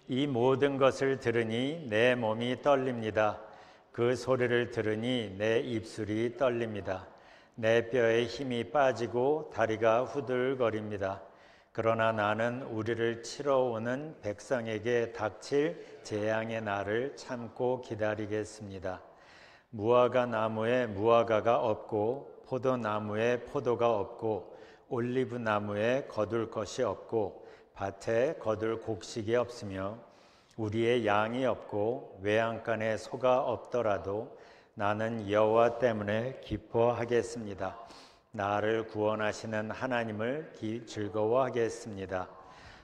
이 모든 것을 들으니 내 몸이 떨립니다. 그 소리를 들으니 내 입술이 떨립니다. 내 뼈에 힘이 빠지고 다리가 후들거립니다. 그러나 나는 우리를 치러 오는 백성에게 닥칠 재앙의 날을 참고 기다리겠습니다. 무화과 나무에 무화과가 없고 포도나무에 포도가 없고 올리브 나무에 거둘 것이 없고 밭에 거둘 곡식이 없으며 우리의 양이 없고 외양간에 소가 없더라도 나는 여호와 때문에 기뻐하겠습니다. 나를 구원하시는 하나님을 즐거워하겠습니다.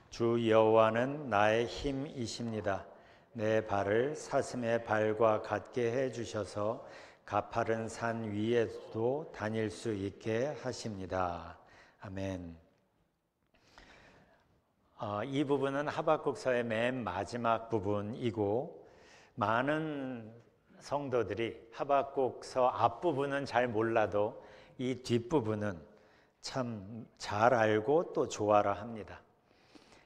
주 여호와는 나의 힘이십니다. 내 발을 사슴의 발과 같게 해주셔서 가파른 산 위에도 다닐 수 있게 하십니다. 아멘. 이 부분은 하박국서의 맨 마지막 부분이고 많은 성도들이 하박국서 앞부분은 잘 몰라도 이 뒷부분은 참 잘 알고 또 좋아라 합니다.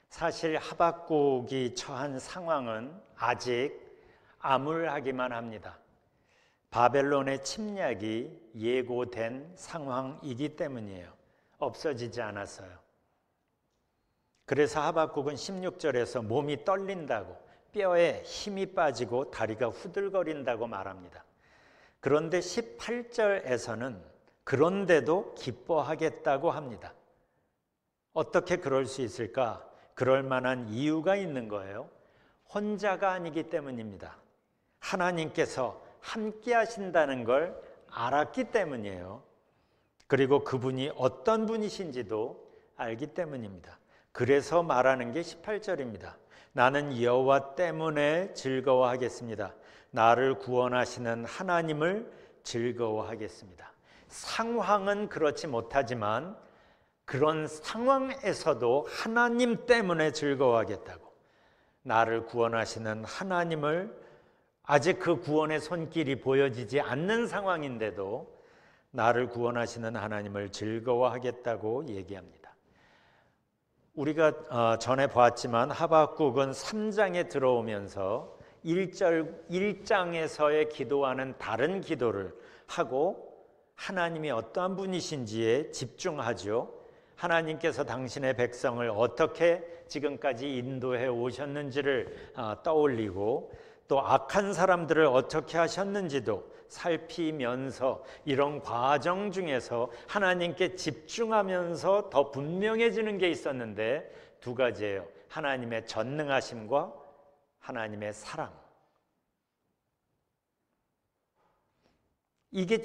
사실 하박국이 처한 상황은 아직 암울하기만 합니다. 바벨론의 침략이 예고된 상황이기 때문이에요. 없어지지 않았어요. 그래서 하박국은 16절에서 몸이 떨린다고, 뼈에 힘이 빠지고 다리가 후들거린다고 말합니다. 그런데 18절에서는 그런데도 기뻐하겠다고 합니다. 어떻게 그럴 수 있을까? 그럴 만한 이유가 있는 거예요. 혼자가 아니기 때문입니다. 하나님께서 함께 하신다는 걸 알았기 때문이에요. 그리고 그분이 어떤 분이신지도 알기 때문입니다. 그래서 말하는 게 18절입니다. 나는 여호와 때문에 즐거워하겠습니다. 나를 구원하시는 하나님을 즐거워하겠습니다. 상황은 그렇지 못하지만 그런 상황에서도 하나님 때문에 즐거워하겠다고. 나를 구원하시는 하나님을, 아직 그 구원의 손길이 보여지지 않는 상황인데도 나를 구원하시는 하나님을 즐거워하겠다고 얘기합니다. 우리가 전에 보았지만 하박국은 3장에 들어오면서 1장에서의 기도와는 다른 기도를 하고 하나님이 어떠한 분이신지에 집중하죠. 하나님께서 당신의 백성을 어떻게 지금까지 인도해 오셨는지를 떠올리고 또 악한 사람들을 어떻게 하셨는지도 살피면서 이런 과정 중에서 하나님께 집중하면서 더 분명해지는 게 있었는데 두 가지예요. 하나님의 전능하심과 하나님의 사랑. 이게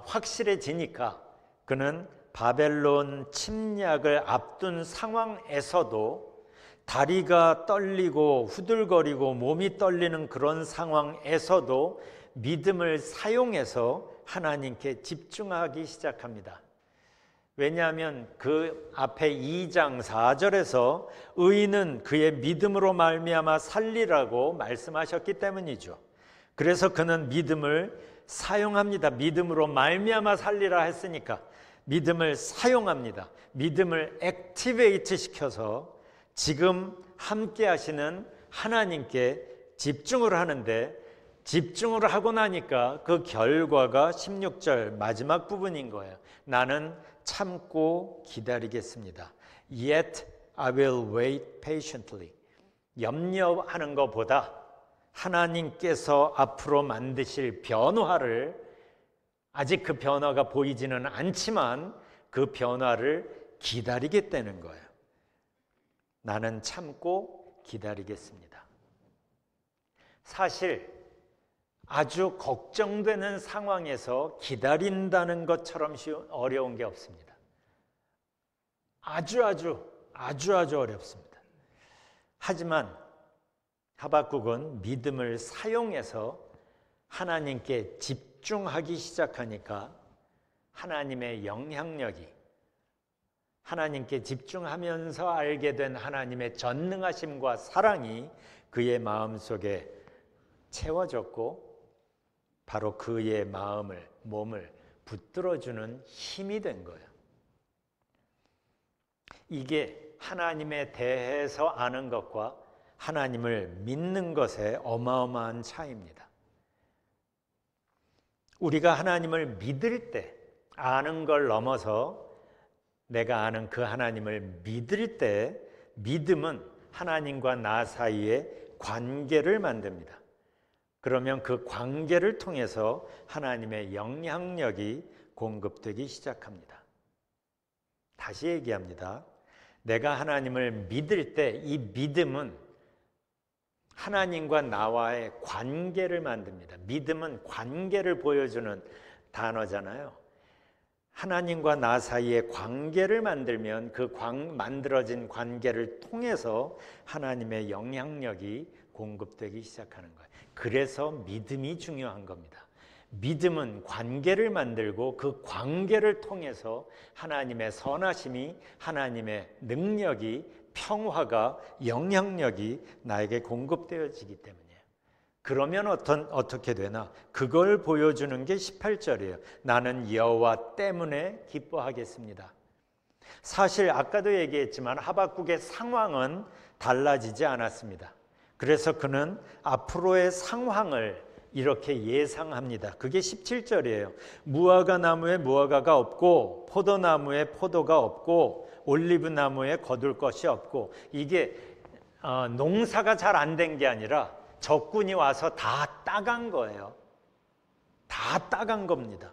확실해지니까 그는 바벨론 침략을 앞둔 상황에서도 다리가 떨리고 후들거리고 몸이 떨리는 그런 상황에서도 믿음을 사용해서 하나님께 집중하기 시작합니다. 왜냐하면 그 앞에 2장 4절에서 의인은 그의 믿음으로 말미암아 살리라고 말씀하셨기 때문이죠. 그래서 그는 믿음을 사용합니다. 믿음으로 말미암아 살리라 했으니까 믿음을 사용합니다. 믿음을 액티베이트 시켜서 지금 함께 하시는 하나님께 집중을 하는데, 집중을 하고 나니까 그 결과가 16절 마지막 부분인 거예요. 나는 참고 기다리겠습니다. Yet I will wait patiently. 염려하는 것보다 하나님께서 앞으로 만드실 변화를, 아직 그 변화가 보이지는 않지만 그 변화를 기다리겠다는 거예요. 나는 참고 기다리겠습니다. 사실 아주 걱정되는 상황에서 기다린다는 것처럼 어려운 게 없습니다. 아주 어렵습니다. 하지만 하박국은 믿음을 사용해서 하나님께 집중하기 시작하니까 하나님의 영향력이, 하나님께 집중하면서 알게 된 하나님의 전능하심과 사랑이 그의 마음속에 채워졌고 바로 그의 마음을, 몸을 붙들어주는 힘이 된 거예요. 이게 하나님에 대해서 아는 것과 하나님을 믿는 것에 어마어마한 차이입니다. 우리가 하나님을 믿을 때, 아는 걸 넘어서 내가 아는 그 하나님을 믿을 때, 믿음은 하나님과 나 사이의 관계를 만듭니다. 그러면 그 관계를 통해서 하나님의 영향력이 공급되기 시작합니다. 다시 얘기합니다. 내가 하나님을 믿을 때 이 믿음은 하나님과 나와의 관계를 만듭니다. 믿음은 관계를 보여주는 단어잖아요. 하나님과 나 사이의 관계를 만들면 그 만들어진 관계를 통해서 하나님의 영향력이 공급되기 시작하는 거예요. 그래서 믿음이 중요한 겁니다. 믿음은 관계를 만들고 그 관계를 통해서 하나님의 선하심이, 하나님의 능력이, 평화가, 영향력이 나에게 공급되어지기 때문이에요. 그러면 어떻게 되나? 그걸 보여주는 게 18절이에요. 나는 여호와 때문에 기뻐하겠습니다. 사실 아까도 얘기했지만 하박국의 상황은 달라지지 않았습니다. 그래서 그는 앞으로의 상황을 이렇게 예상합니다. 그게 17절이에요. 무화과 나무에 무화과가 없고 포도나무에 포도가 없고 올리브 나무에 거둘 것이 없고, 이게 농사가 잘 안 된 게 아니라 적군이 와서 다 따간 거예요. 다 따간 겁니다.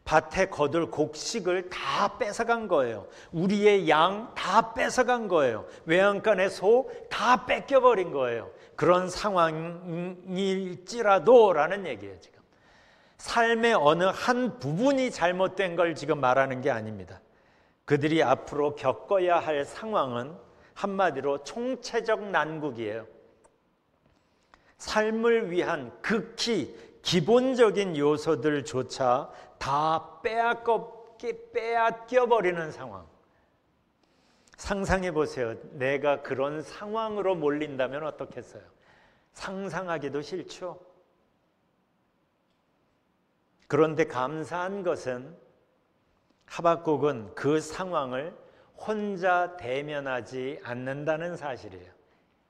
밭에 거둘 곡식을 다 뺏어간 거예요. 우리의 양 다 뺏어간 거예요. 외양간의 소 다 뺏겨버린 거예요. 그런 상황일지라도 라는 얘기예요. 지금 삶의 어느 한 부분이 잘못된 걸 지금 말하는 게 아닙니다. 그들이 앞으로 겪어야 할 상황은 한마디로 총체적 난국이에요. 삶을 위한 극히 기본적인 요소들조차 다 빼앗겨버리는 상황. 상상해 보세요. 내가 그런 상황으로 몰린다면 어떻겠어요? 상상하기도 싫죠. 그런데 감사한 것은 하박국은 그 상황을 혼자 대면하지 않는다는 사실이에요.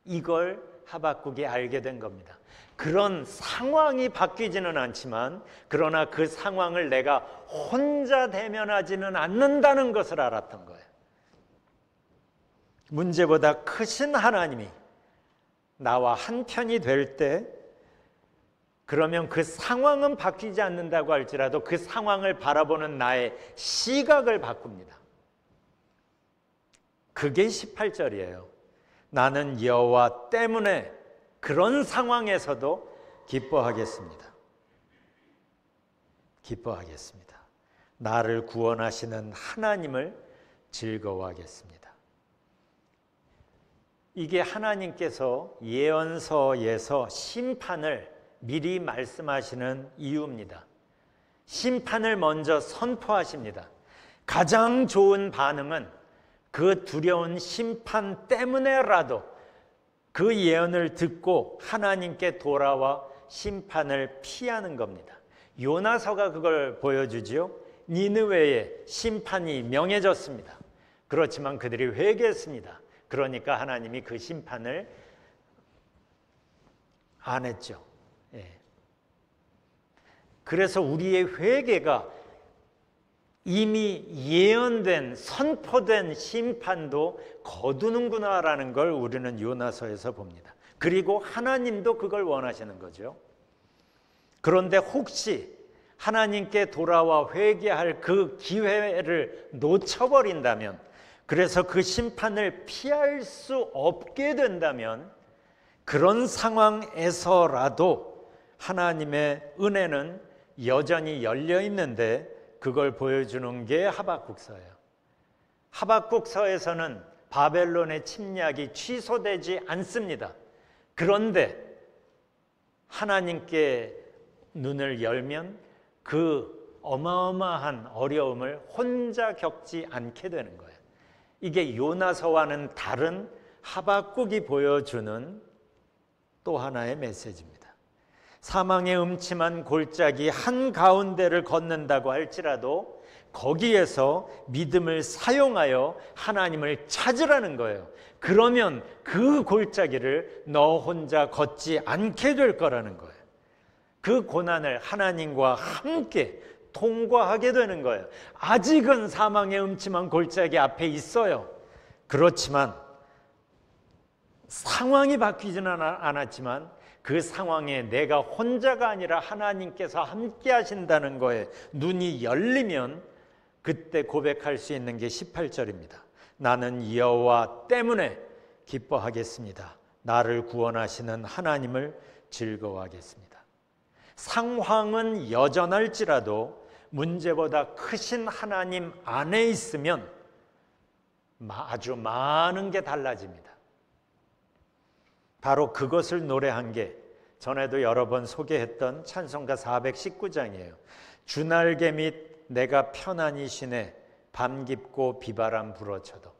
이걸 하박국이 알게 된 겁니다. 그런 상황이 바뀌지는 않지만, 그러나 그 상황을 내가 혼자 대면하지는 않는다는 것을 알았던 거예요. 문제보다 크신 하나님이 나와 한편이 될 때, 그러면 그 상황은 바뀌지 않는다고 할지라도 그 상황을 바라보는 나의 시각을 바꿉니다. 그게 18절이에요. 나는 여호와 때문에 그런 상황에서도 기뻐하겠습니다. 기뻐하겠습니다. 나를 구원하시는 하나님을 즐거워하겠습니다. 이게 하나님께서 예언서에서 심판을 미리 말씀하시는 이유입니다. 심판을 먼저 선포하십니다. 가장 좋은 반응은 그 두려운 심판 때문에라도 그 예언을 듣고 하나님께 돌아와 심판을 피하는 겁니다. 요나서가 그걸 보여주지요. 니느웨에 심판이 명해졌습니다. 그렇지만 그들이 회개했습니다. 그러니까 하나님이 그 심판을 안 했죠. 예. 그래서 우리의 회개가 이미 예언된, 선포된 심판도 거두는구나라는 걸 우리는 요나서에서 봅니다. 그리고 하나님도 그걸 원하시는 거죠. 그런데 혹시 하나님께 돌아와 회개할 그 기회를 놓쳐버린다면, 그래서 그 심판을 피할 수 없게 된다면, 그런 상황에서라도 하나님의 은혜는 여전히 열려 있는데 그걸 보여주는 게 하박국서예요. 하박국서에서는 바벨론의 침략이 취소되지 않습니다. 그런데 하나님께 눈을 열면 그 어마어마한 어려움을 혼자 겪지 않게 되는 거예요. 이게 요나서와는 다른 하박국이 보여주는 또 하나의 메시지입니다. 사망의 음침한 골짜기 한가운데를 걷는다고 할지라도 거기에서 믿음을 사용하여 하나님을 찾으라는 거예요. 그러면 그 골짜기를 너 혼자 걷지 않게 될 거라는 거예요. 그 고난을 하나님과 함께 통과하게 되는 거예요. 아직은 사망의 음침한 골짜기 앞에 있어요. 그렇지만 상황이 바뀌지는 않았지만 그 상황에 내가 혼자가 아니라 하나님께서 함께 하신다는 거에 눈이 열리면 그때 고백할 수 있는 게 18절입니다. 나는 여호와 때문에 기뻐하겠습니다. 나를 구원하시는 하나님을 즐거워하겠습니다. 상황은 여전할지라도 문제보다 크신 하나님 안에 있으면 아주 많은 게 달라집니다. 바로 그것을 노래한 게 전에도 여러 번 소개했던 찬송가 419장이에요. 주날개 및 내가 편안히 쉬네 밤 깊고 비바람 불어쳐도.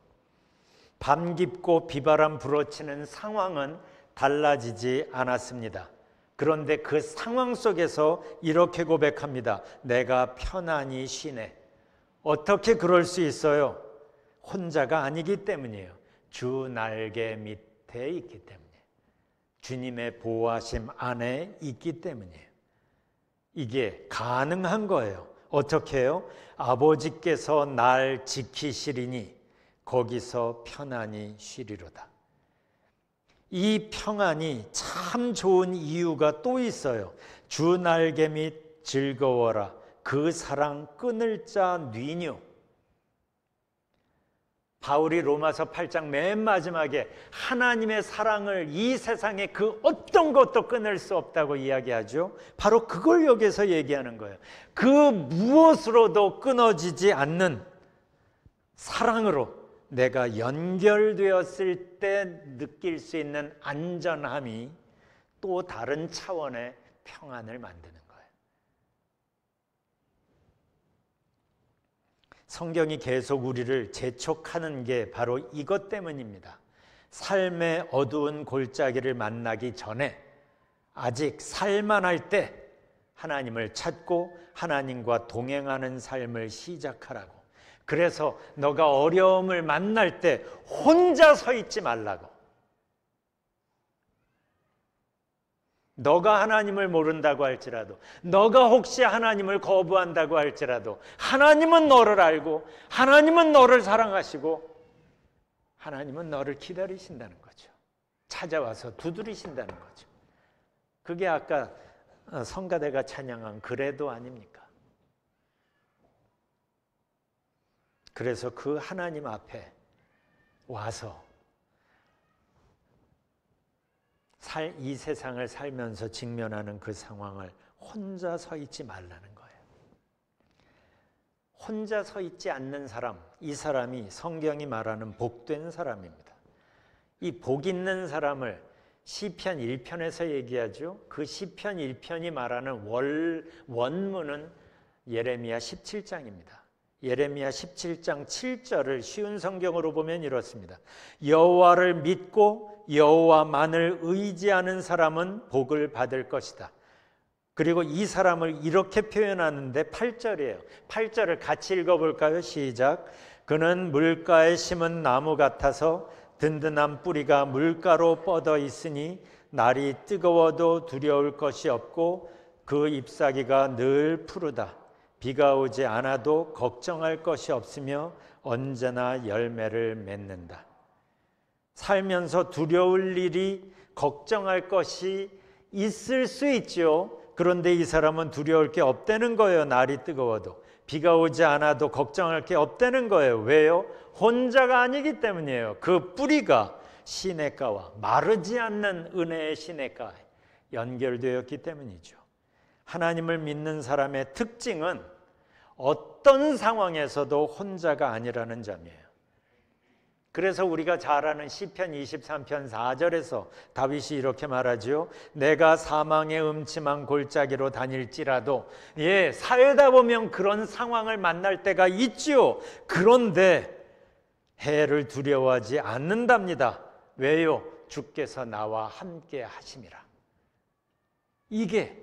밤 깊고 비바람 불어치는 상황은 달라지지 않았습니다. 그런데 그 상황 속에서 이렇게 고백합니다. 내가 편안히 쉬네. 어떻게 그럴 수 있어요? 혼자가 아니기 때문이에요. 주 날개 밑에 있기 때문에. 주님의 보호하심 안에 있기 때문이에요. 이게 가능한 거예요. 어떻게 해요? 아버지께서 날 지키시리니 거기서 편안히 쉬리로다. 이 평안이 참 좋은 이유가 또 있어요. 주 날개 및 즐거워라. 그 사랑 끊을 자 뉘뇨. 바울이 로마서 8장 맨 마지막에 하나님의 사랑을 이 세상에 그 어떤 것도 끊을 수 없다고 이야기하죠. 바로 그걸 여기서 얘기하는 거예요. 그 무엇으로도 끊어지지 않는 사랑으로 내가 연결되었을 때 느낄 수 있는 안전함이 또 다른 차원의 평안을 만드는 거예요. 성경이 계속 우리를 재촉하는 게 바로 이것 때문입니다. 삶의 어두운 골짜기를 만나기 전에 아직 살만할 때 하나님을 찾고 하나님과 동행하는 삶을 시작하라고. 그래서 너가 어려움을 만날 때 혼자 서 있지 말라고. 너가 하나님을 모른다고 할지라도, 너가 혹시 하나님을 거부한다고 할지라도 하나님은 너를 알고 하나님은 너를 사랑하시고 하나님은 너를 기다리신다는 거죠. 찾아와서 두드리신다는 거죠. 그게 아까 성가대가 찬양한 그래도 아닙니까? 그래서 그 하나님 앞에 와서 이 세상을 살면서 직면하는 그 상황을 혼자 서 있지 말라는 거예요. 혼자 서 있지 않는 사람, 이 사람이 성경이 말하는 복된 사람입니다. 이 복 있는 사람을 시편 1편에서 얘기하죠. 그 시편 1편이 말하는 원문은 예레미야 17장입니다. 예레미야 17장 7절을 쉬운 성경으로 보면 이렇습니다. 여호와를 믿고 여호와만을 의지하는 사람은 복을 받을 것이다. 그리고 이 사람을 이렇게 표현하는데 8절이에요. 8절을 같이 읽어볼까요? 시작. 그는 물가에 심은 나무 같아서 든든한 뿌리가 물가로 뻗어 있으니 날이 뜨거워도 두려울 것이 없고 그 잎사귀가 늘 푸르다. 비가 오지 않아도 걱정할 것이 없으며 언제나 열매를 맺는다. 살면서 두려울 일이, 걱정할 것이 있을 수 있죠. 그런데 이 사람은 두려울 게 없다는 거예요. 날이 뜨거워도. 비가 오지 않아도 걱정할 게 없다는 거예요. 왜요? 혼자가 아니기 때문이에요. 그 뿌리가 시냇가와 마르지 않는 은혜의 시냇가에 연결되었기 때문이죠. 하나님을 믿는 사람의 특징은 어떤 상황에서도 혼자가 아니라는 점이에요. 그래서 우리가 잘 아는 시편 23편 4절에서 다윗이 이렇게 말하죠. 내가 사망의 음침한 골짜기로 다닐지라도, 살다 보면 그런 상황을 만날 때가 있죠. 그런데 해를 두려워하지 않는답니다. 왜요? 주께서 나와 함께 하심이라. 이게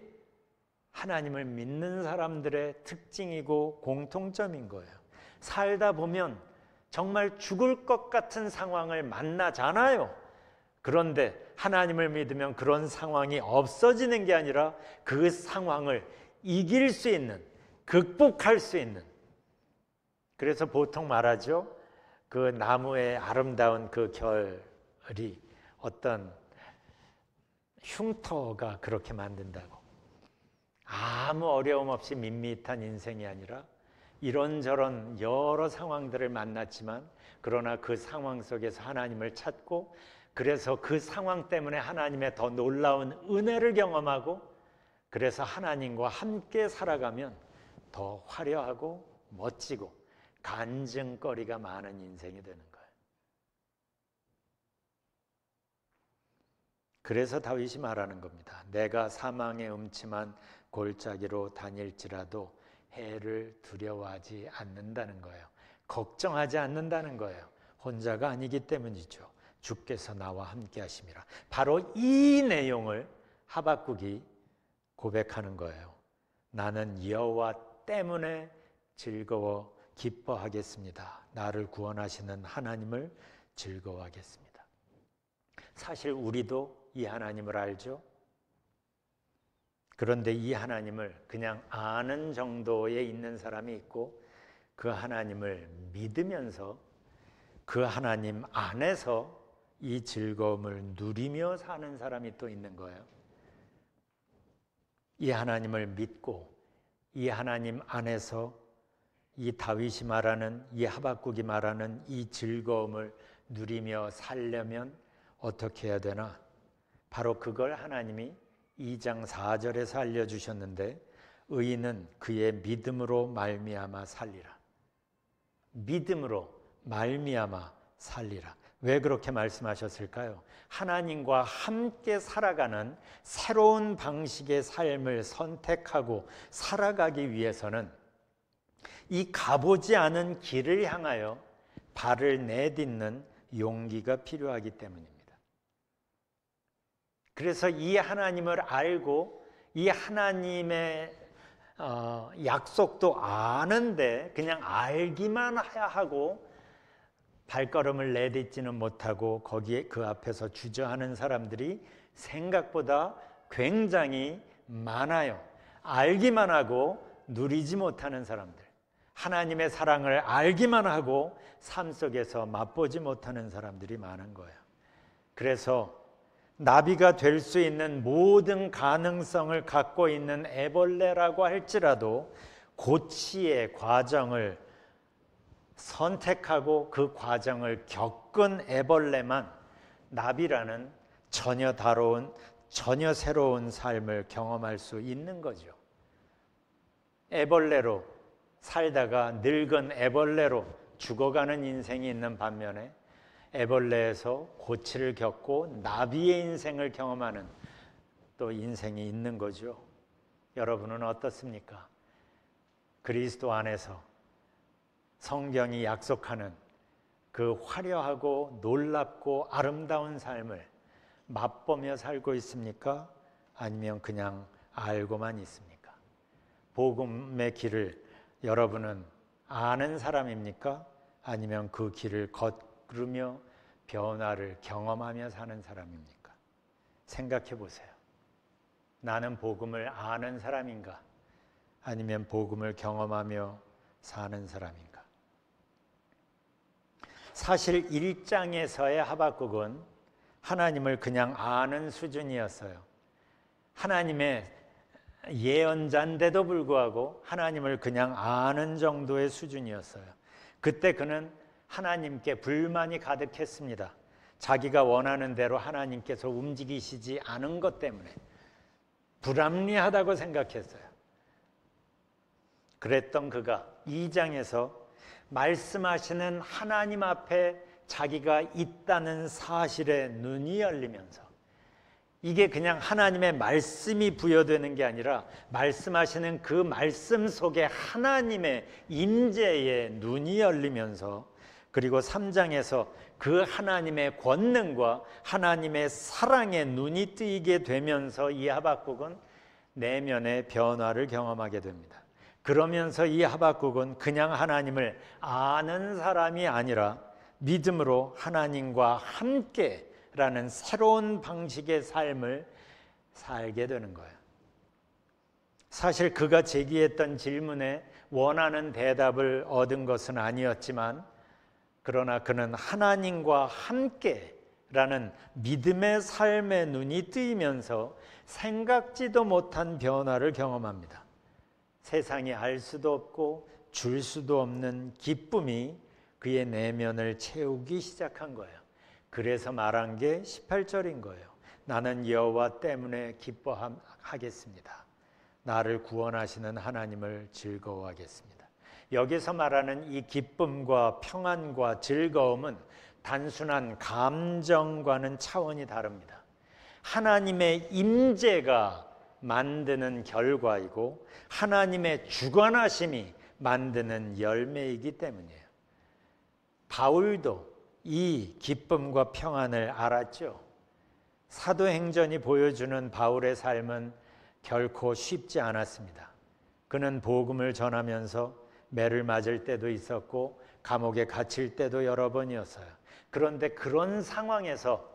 하나님을 믿는 사람들의 특징이고 공통점인 거예요. 살다 보면 정말 죽을 것 같은 상황을 만나잖아요. 그런데 하나님을 믿으면 그런 상황이 없어지는 게 아니라 그 상황을 이길 수 있는, 극복할 수 있는. 그래서 보통 말하죠. 그 나무의 아름다운 그 결이 어떤 흉터가 그렇게 만든다고. 아무 어려움 없이 밋밋한 인생이 아니라 이런저런 여러 상황들을 만났지만 그러나 그 상황 속에서 하나님을 찾고 그래서 그 상황 때문에 하나님의 더 놀라운 은혜를 경험하고 그래서 하나님과 함께 살아가면 더 화려하고 멋지고 간증거리가 많은 인생이 되는 거예요. 그래서 다윗이 말하는 겁니다. 내가 사망의 음침한 골짜기로 다닐지라도 해를 두려워하지 않는다는 거예요. 걱정하지 않는다는 거예요. 혼자가 아니기 때문이죠. 주께서 나와 함께 하심이라. 바로 이 내용을 하박국이 고백하는 거예요. 나는 여호와 때문에 즐거워 기뻐하겠습니다. 나를 구원하시는 하나님을 즐거워하겠습니다. 사실 우리도 이 하나님을 알죠. 그런데 이 하나님을 그냥 아는 정도에 있는 사람이 있고 그 하나님을 믿으면서 그 하나님 안에서 이 즐거움을 누리며 사는 사람이 또 있는 거예요. 이 하나님을 믿고 이 하나님 안에서 이 다윗이 말하는, 이 하박국이 말하는 이 즐거움을 누리며 살려면 어떻게 해야 되나? 바로 그걸 하나님이 2장 4절에서 알려주셨는데 의인은 그의 믿음으로 말미암아 살리라. 믿음으로 말미암아 살리라. 왜 그렇게 말씀하셨을까요? 하나님과 함께 살아가는 새로운 방식의 삶을 선택하고 살아가기 위해서는 이 가보지 않은 길을 향하여 발을 내딛는 용기가 필요하기 때문입니다. 그래서 이 하나님을 알고 이 하나님의 약속도 아는데 그냥 알기만 하고 발걸음을 내딛지는 못하고 거기에 그 앞에서 주저하는 사람들이 생각보다 굉장히 많아요. 알기만 하고 누리지 못하는 사람들, 하나님의 사랑을 알기만 하고 삶 속에서 맛보지 못하는 사람들이 많은 거예요. 그래서 나비가 될 수 있는 모든 가능성을 갖고 있는 애벌레라고 할지라도 고치의 과정을 선택하고 그 과정을 겪은 애벌레만 나비라는 전혀 다른, 전혀 새로운 삶을 경험할 수 있는 거죠. 애벌레로 살다가 늙은 애벌레로 죽어가는 인생이 있는 반면에 애벌레에서 고치를 겪고 나비의 인생을 경험하는 또 인생이 있는 거죠. 여러분은 어떻습니까? 그리스도 안에서 성경이 약속하는 그 화려하고 놀랍고 아름다운 삶을 맛보며 살고 있습니까? 아니면 그냥 알고만 있습니까? 복음의 길을 여러분은 아는 사람입니까? 아니면 그 길을 걸으며 변화를 경험하며 사는 사람입니까? 생각해 보세요. 나는 복음을 아는 사람인가? 아니면 복음을 경험하며 사는 사람인가? 사실 1장에서의 하박국은 하나님을 그냥 아는 수준이었어요. 하나님의 예언자인데도 불구하고 하나님을 그냥 아는 정도의 수준이었어요. 그때 그는 하나님께 불만이 가득했습니다. 자기가 원하는 대로 하나님께서 움직이시지 않은 것 때문에 불합리하다고 생각했어요. 그랬던 그가 2장에서 말씀하시는 하나님 앞에 자기가 있다는 사실에 눈이 열리면서 이게 그냥 하나님의 말씀이 부여되는 게 아니라 말씀하시는 그 말씀 속에 하나님의 임재에 눈이 열리면서 그리고 3장에서 그 하나님의 권능과 하나님의 사랑에 눈이 뜨이게 되면서 이 하박국은 내면의 변화를 경험하게 됩니다. 그러면서 이 하박국은 그냥 하나님을 아는 사람이 아니라 믿음으로 하나님과 함께라는 새로운 방식의 삶을 살게 되는 거예요. 사실 그가 제기했던 질문에 원하는 대답을 얻은 것은 아니었지만, 그러나 그는 하나님과 함께라는 믿음의 삶의 눈이 뜨이면서 생각지도 못한 변화를 경험합니다. 세상이 알 수도 없고 줄 수도 없는 기쁨이 그의 내면을 채우기 시작한 거예요. 그래서 말한 게 18절인 거예요. 나는 여호와 때문에 기뻐하겠습니다. 나를 구원하시는 하나님을 즐거워하겠습니다. 여기서 말하는 이 기쁨과 평안과 즐거움은 단순한 감정과는 차원이 다릅니다. 하나님의 임재가 만드는 결과이고 하나님의 주관하심이 만드는 열매이기 때문이에요. 바울도 이 기쁨과 평안을 알았죠. 사도행전이 보여주는 바울의 삶은 결코 쉽지 않았습니다. 그는 복음을 전하면서 매를 맞을 때도 있었고 감옥에 갇힐 때도 여러 번이었어요. 그런데 그런 상황에서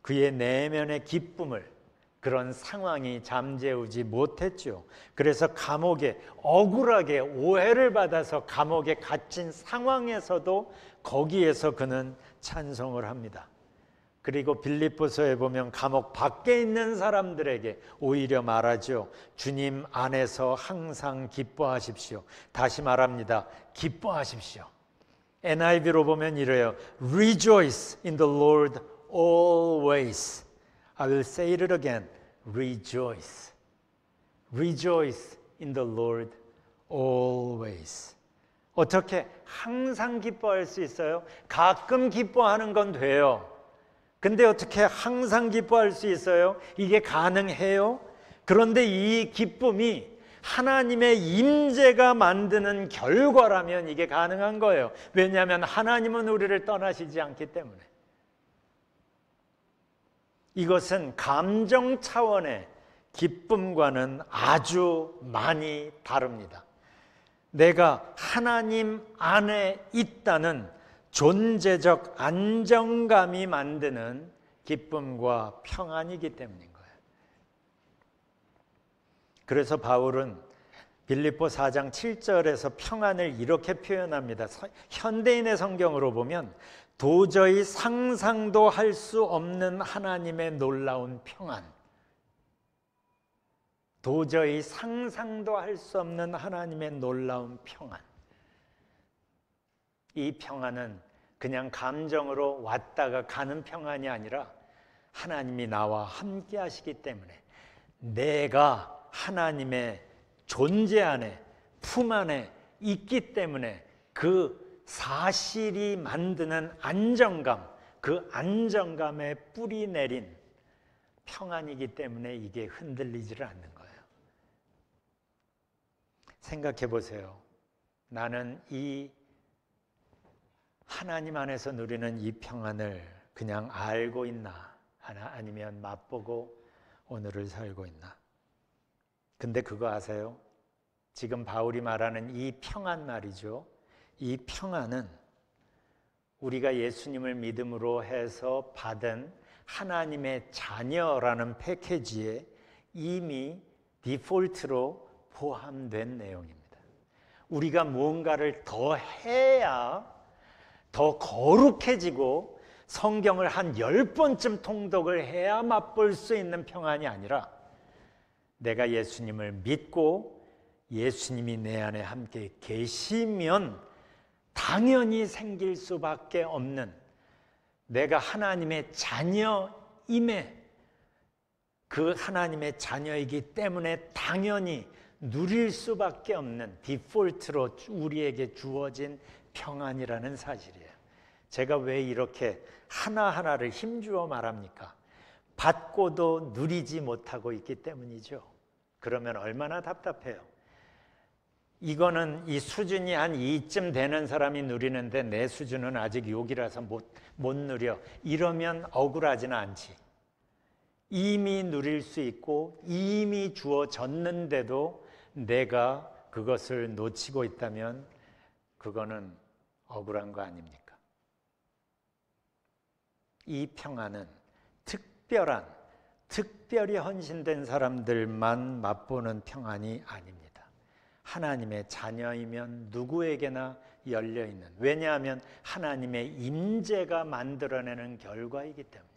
그의 내면의 기쁨을 그런 상황이 잠재우지 못했죠. 그래서 감옥에 억울하게 오해를 받아서 감옥에 갇힌 상황에서도 거기에서 그는 찬송을 합니다. 그리고 빌립보서에 보면 감옥 밖에 있는 사람들에게 오히려 말하죠. 주님 안에서 항상 기뻐하십시오. 다시 말합니다. 기뻐하십시오. NIV로 보면 이래요. Rejoice in the Lord always. I will say it again. Rejoice. Rejoice in the Lord always. 어떻게 항상 기뻐할 수 있어요? 가끔 기뻐하는 건 돼요. 근데 어떻게 항상 기뻐할 수 있어요? 이게 가능해요? 그런데 이 기쁨이 하나님의 임재가 만드는 결과라면 이게 가능한 거예요. 왜냐하면 하나님은 우리를 떠나시지 않기 때문에. 이것은 감정 차원의 기쁨과는 아주 많이 다릅니다. 내가 하나님 안에 있다는 존재적 안정감이 만드는 기쁨과 평안이기 때문인 거예요. 그래서 바울은 빌립보 4장 7절에서 평안을 이렇게 표현합니다. 현대인의 성경으로 보면 도저히 상상도 할 수 없는 하나님의 놀라운 평안. 도저히 상상도 할 수 없는 하나님의 놀라운 평안. 이 평안은 그냥 감정으로 왔다가 가는 평안이 아니라 하나님이 나와 함께 하시기 때문에 내가 하나님의 존재 안에, 품 안에 있기 때문에 그 사실이 만드는 안정감, 그 안정감에 뿌리 내린 평안이기 때문에 이게 흔들리지를 않는 거예요. 생각해 보세요. 나는 이 하나님 안에서 누리는 이 평안을 그냥 알고 있나? 아니면 맛보고 오늘을 살고 있나? 근데 그거 아세요? 지금 바울이 말하는 이 평안 말이죠. 이 평안은 우리가 예수님을 믿음으로 해서 받은 하나님의 자녀라는 패키지에 이미 디폴트로 포함된 내용입니다. 우리가 무언가를 더 해야 더 거룩해지고 성경을 한 10번쯤 통독을 해야 맛볼 수 있는 평안이 아니라 내가 예수님을 믿고 예수님이 내 안에 함께 계시면 당연히 생길 수밖에 없는, 내가 하나님의 자녀임에 그 하나님의 자녀이기 때문에 당연히 누릴 수밖에 없는 디폴트로 우리에게 주어진 평안이라는 사실이에요. 제가 왜 이렇게 하나하나를 힘주어 말합니까? 받고도 누리지 못하고 있기 때문이죠. 그러면 얼마나 답답해요. 이거는 이 수준이 한 이쯤 되는 사람이 누리는데 내 수준은 아직 여기라서 못 누려. 이러면 억울하지는 않지. 이미 누릴 수 있고 이미 주어졌는데도 내가 그것을 놓치고 있다면 그거는 억울한 거 아닙니까? 이 평안은 특별히 헌신된 사람들만 맛보는 평안이 아닙니다. 하나님의 자녀이면 누구에게나 열려있는, 왜냐하면 하나님의 임재가 만들어내는 결과이기 때문이에요.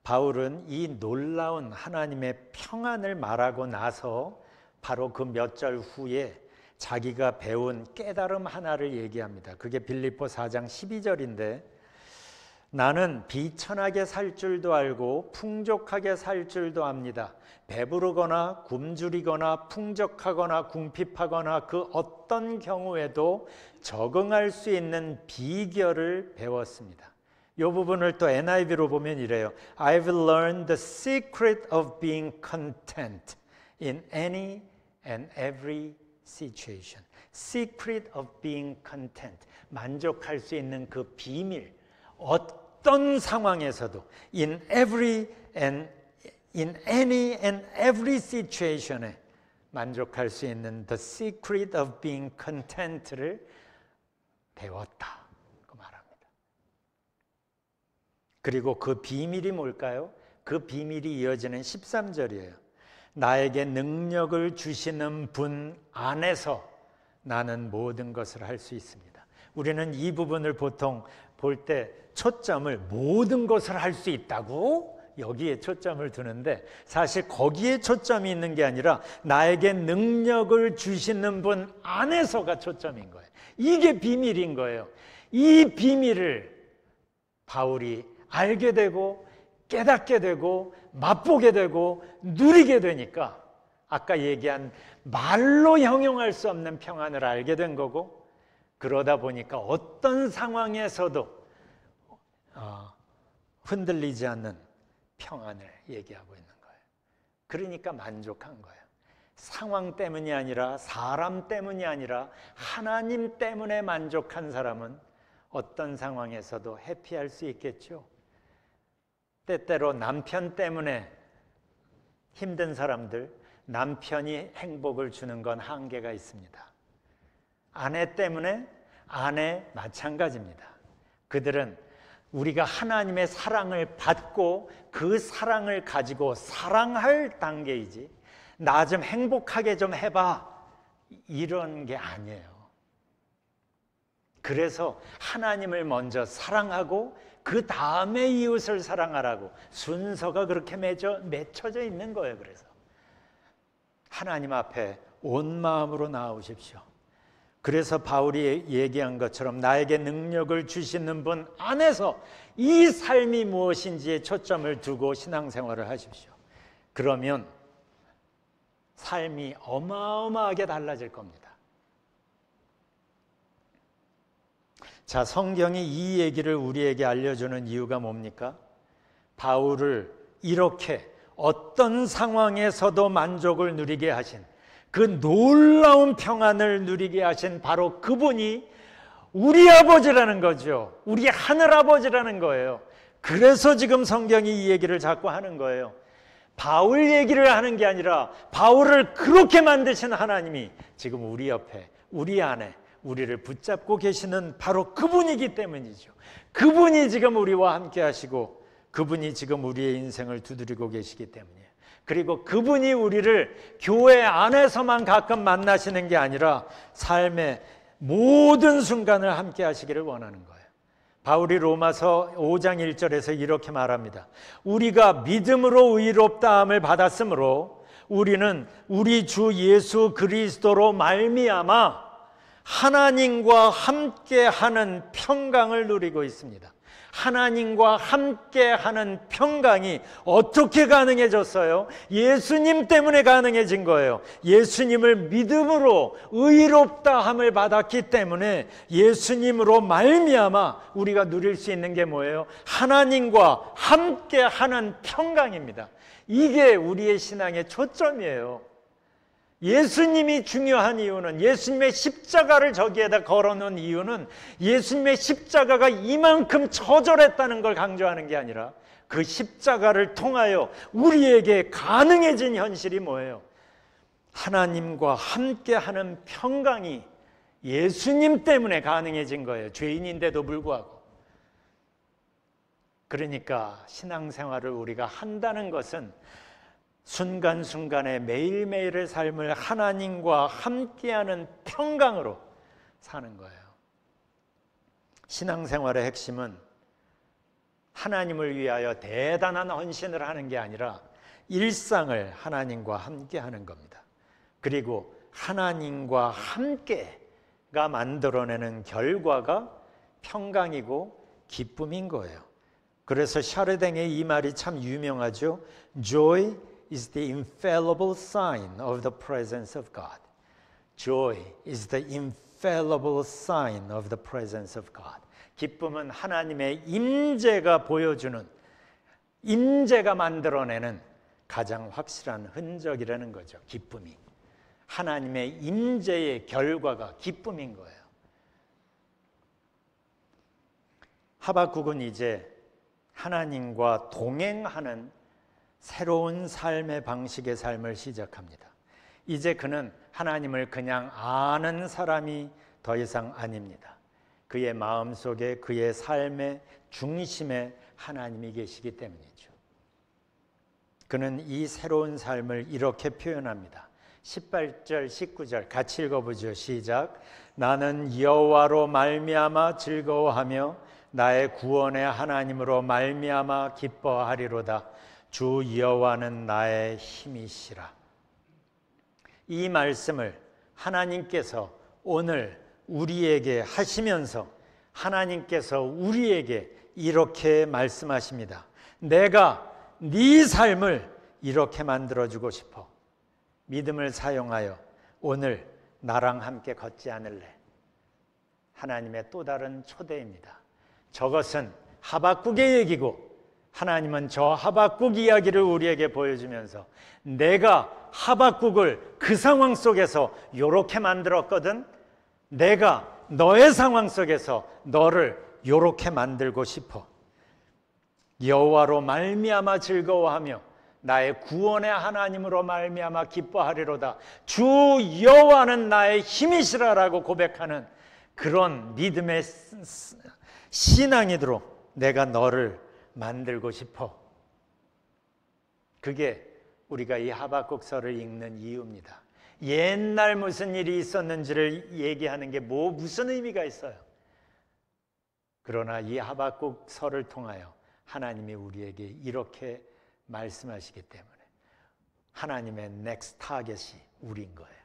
바울은 이 놀라운 하나님의 평안을 말하고 나서 바로 그 몇 절 후에 자기가 배운 깨달음 하나를 얘기합니다. 그게 빌립보 4장 12절인데 나는 비천하게 살 줄도 알고 풍족하게 살 줄도 압니다. 배부르거나 굶주리거나 풍족하거나 궁핍하거나 그 어떤 경우에도 적응할 수 있는 비결을 배웠습니다. 이 부분을 또 NIV로 보면 이래요. I've learned the secret of being content in any and every situation. Secret of being content. 만족할 수 있는 그 비밀. 어떤 상황에서도 in any and every situation에 만족할 수 있는 the secret of being content를 배웠다. 그 말합니다. 그리고 그 비밀이 뭘까요? 그 비밀이 이어지는 13절이에요. 나에게 능력을 주시는 분 안에서 나는 모든 것을 할 수 있습니다. 우리는 이 부분을 보통 볼 때 초점을 모든 것을 할 수 있다고 여기에 초점을 두는데 사실 거기에 초점이 있는 게 아니라 나에게 능력을 주시는 분 안에서가 초점인 거예요. 이게 비밀인 거예요. 이 비밀을 바울이 알게 되고 깨닫게 되고 맛보게 되고 누리게 되니까 아까 얘기한 말로 형용할 수 없는 평안을 알게 된 거고 그러다 보니까 어떤 상황에서도 흔들리지 않는 평안을 얘기하고 있는 거예요. 그러니까 만족한 거예요. 상황 때문이 아니라 사람 때문이 아니라 하나님 때문에 만족한 사람은 어떤 상황에서도 해피할 수 있겠죠. 때때로 남편 때문에 힘든 사람들, 남편이 행복을 주는 건 한계가 있습니다. 아내 때문에 아내 마찬가지입니다. 그들은 우리가 하나님의 사랑을 받고 그 사랑을 가지고 사랑할 단계이지 나 좀 행복하게 좀 해봐 이런 게 아니에요. 그래서 하나님을 먼저 사랑하고 그 다음에 이웃을 사랑하라고 순서가 그렇게 맺혀져 있는 거예요. 그래서 하나님 앞에 온 마음으로 나아오십시오. 그래서 바울이 얘기한 것처럼 나에게 능력을 주시는 분 안에서 이 삶이 무엇인지에 초점을 두고 신앙생활을 하십시오. 그러면 삶이 어마어마하게 달라질 겁니다. 자, 성경이 이 얘기를 우리에게 알려주는 이유가 뭡니까? 바울을 이렇게 어떤 상황에서도 만족을 누리게 하신 그 놀라운 평안을 누리게 하신 바로 그분이 우리 아버지라는 거죠. 우리 하늘아버지라는 거예요. 그래서 지금 성경이 이 얘기를 자꾸 하는 거예요. 바울 얘기를 하는 게 아니라 바울을 그렇게 만드신 하나님이 지금 우리 옆에, 우리 안에 우리를 붙잡고 계시는 바로 그분이기 때문이죠. 그분이 지금 우리와 함께 하시고 그분이 지금 우리의 인생을 두드리고 계시기 때문이에요. 그리고 그분이 우리를 교회 안에서만 가끔 만나시는 게 아니라 삶의 모든 순간을 함께 하시기를 원하는 거예요. 바울이 로마서 5장 1절에서 이렇게 말합니다. 우리가 믿음으로 의롭다함을 받았으므로 우리는 우리 주 예수 그리스도로 말미암아 하나님과 함께하는 평강을 누리고 있습니다. 하나님과 함께하는 평강이 어떻게 가능해졌어요? 예수님 때문에 가능해진 거예요. 예수님을 믿음으로 의롭다함을 받았기 때문에 예수님으로 말미암아 우리가 누릴 수 있는 게 뭐예요? 하나님과 함께하는 평강입니다. 이게 우리의 신앙의 초점이에요. 예수님이 중요한 이유는 예수님의 십자가를 저기에다 걸어놓은 이유는 예수님의 십자가가 이만큼 처절했다는 걸 강조하는 게 아니라 그 십자가를 통하여 우리에게 가능해진 현실이 뭐예요? 하나님과 함께하는 평강이 예수님 때문에 가능해진 거예요. 죄인인데도 불구하고. 그러니까 신앙생활을 우리가 한다는 것은 순간순간의 매일매일의 삶을 하나님과 함께하는 평강으로 사는 거예요. 신앙생활의 핵심은 하나님을 위하여 대단한 헌신을 하는 게 아니라 일상을 하나님과 함께하는 겁니다. 그리고 하나님과 함께가 만들어내는 결과가 평강이고 기쁨인 거예요. 그래서 샤르댕의 이 말이 참 유명하죠. Joy is the infallible sign of the presence of God. Joy is the infallible sign of the presence of God. 기쁨은 하나님의 임재가 보여주는, 임재가 만들어내는 가장 확실한 흔적이라는 거죠. 기쁨이. 하나님의 임재의 결과가 기쁨인 거예요. 하박국은 이제 하나님과 동행하는 새로운 삶의 방식의 삶을 시작합니다. 이제 그는 하나님을 그냥 아는 사람이 더 이상 아닙니다. 그의 마음속에, 그의 삶의 중심에 하나님이 계시기 때문이죠. 그는 이 새로운 삶을 이렇게 표현합니다. 18절, 19절 같이 읽어보죠. 시작. 나는 여호와로 말미암아 즐거워하며 나의 구원의 하나님으로 말미암아 기뻐하리로다. 주 여호와는 나의 힘이시라. 이 말씀을 하나님께서 오늘 우리에게 하시면서 하나님께서 우리에게 이렇게 말씀하십니다. 내가 네 삶을 이렇게 만들어주고 싶어. 믿음을 사용하여 오늘 나랑 함께 걷지 않을래? 하나님의 또 다른 초대입니다. 저것은 하박국의 얘기고 하나님은 저 하박국 이야기를 우리에게 보여주면서 내가 하박국을 그 상황 속에서 이렇게 만들었거든. 내가 너의 상황 속에서 너를 이렇게 만들고 싶어. 여호와로 말미암아 즐거워하며 나의 구원의 하나님으로 말미암아 기뻐하리로다. 주 여호와는 나의 힘이시라라고 고백하는 그런 믿음의 신앙이도록 내가 너를 만들고 싶어. 그게 우리가 이 하박국서를 읽는 이유입니다. 옛날 무슨 일이 있었는지를 얘기하는 게 무슨 의미가 있어요? 그러나 이 하박국서를 통하여 하나님이 우리에게 이렇게 말씀하시기 때문에 하나님의 넥스트 타겟이 우리인 거예요.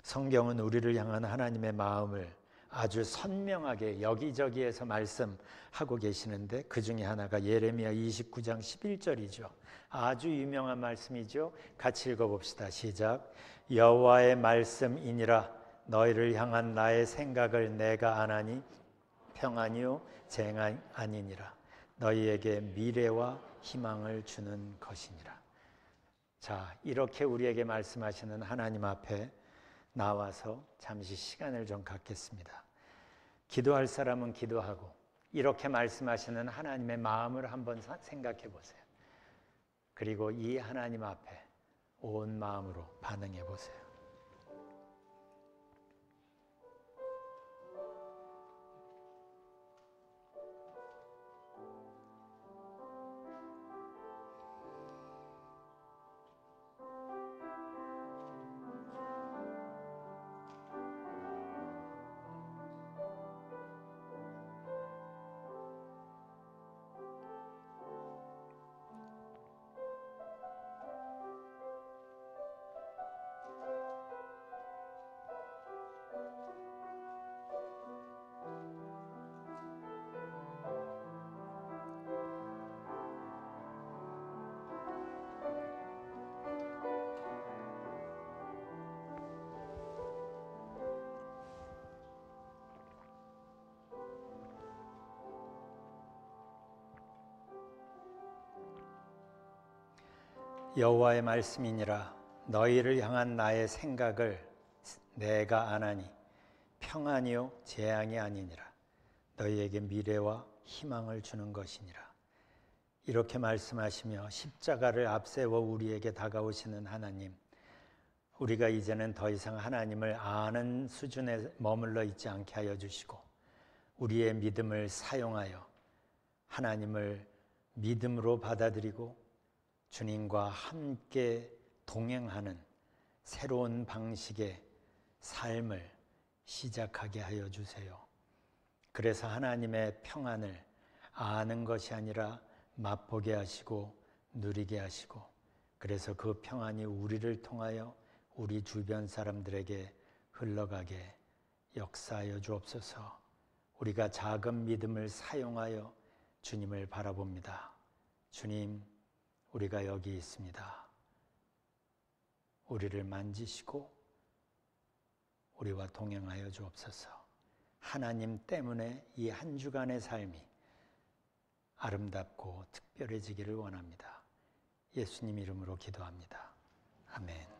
성경은 우리를 향한 하나님의 마음을 아주 선명하게 여기저기에서 말씀하고 계시는데 그 중에 하나가 예레미야 29장 11절이죠. 아주 유명한 말씀이죠. 같이 읽어봅시다. 시작. 여호와의 말씀이니라. 너희를 향한 나의 생각을 내가 아나니 평안이요 재앙이 아니니라. 너희에게 미래와 희망을 주는 것이니라. 자, 이렇게 우리에게 말씀하시는 하나님 앞에 나와서 잠시 시간을 좀 갖겠습니다. 기도할 사람은 기도하고 이렇게 말씀하시는 하나님의 마음을 한번 생각해 보세요. 그리고 이 하나님 앞에 온 마음으로 반응해 보세요. 여호와의 말씀이니라. 너희를 향한 나의 생각을 내가 아나니 평안이요 재앙이 아니니라. 너희에게 미래와 희망을 주는 것이니라. 이렇게 말씀하시며 십자가를 앞세워 우리에게 다가오시는 하나님, 우리가 이제는 더 이상 하나님을 아는 수준에 머물러 있지 않게 하여 주시고 우리의 믿음을 사용하여 하나님을 믿음으로 받아들이고 주님과 함께 동행하는 새로운 방식의 삶을 시작하게 하여 주세요. 그래서 하나님의 평안을 아는 것이 아니라 맛보게 하시고 누리게 하시고, 그래서 그 평안이 우리를 통하여 우리 주변 사람들에게 흘러가게 역사하여 주옵소서. 우리가 작은 믿음을 사용하여 주님을 바라봅니다. 주님, 우리가 여기 있습니다. 우리를 만지시고 우리와 동행하여 주옵소서. 하나님 때문에 이 한 주간의 삶이 아름답고 특별해지기를 원합니다. 예수님 이름으로 기도합니다. 아멘.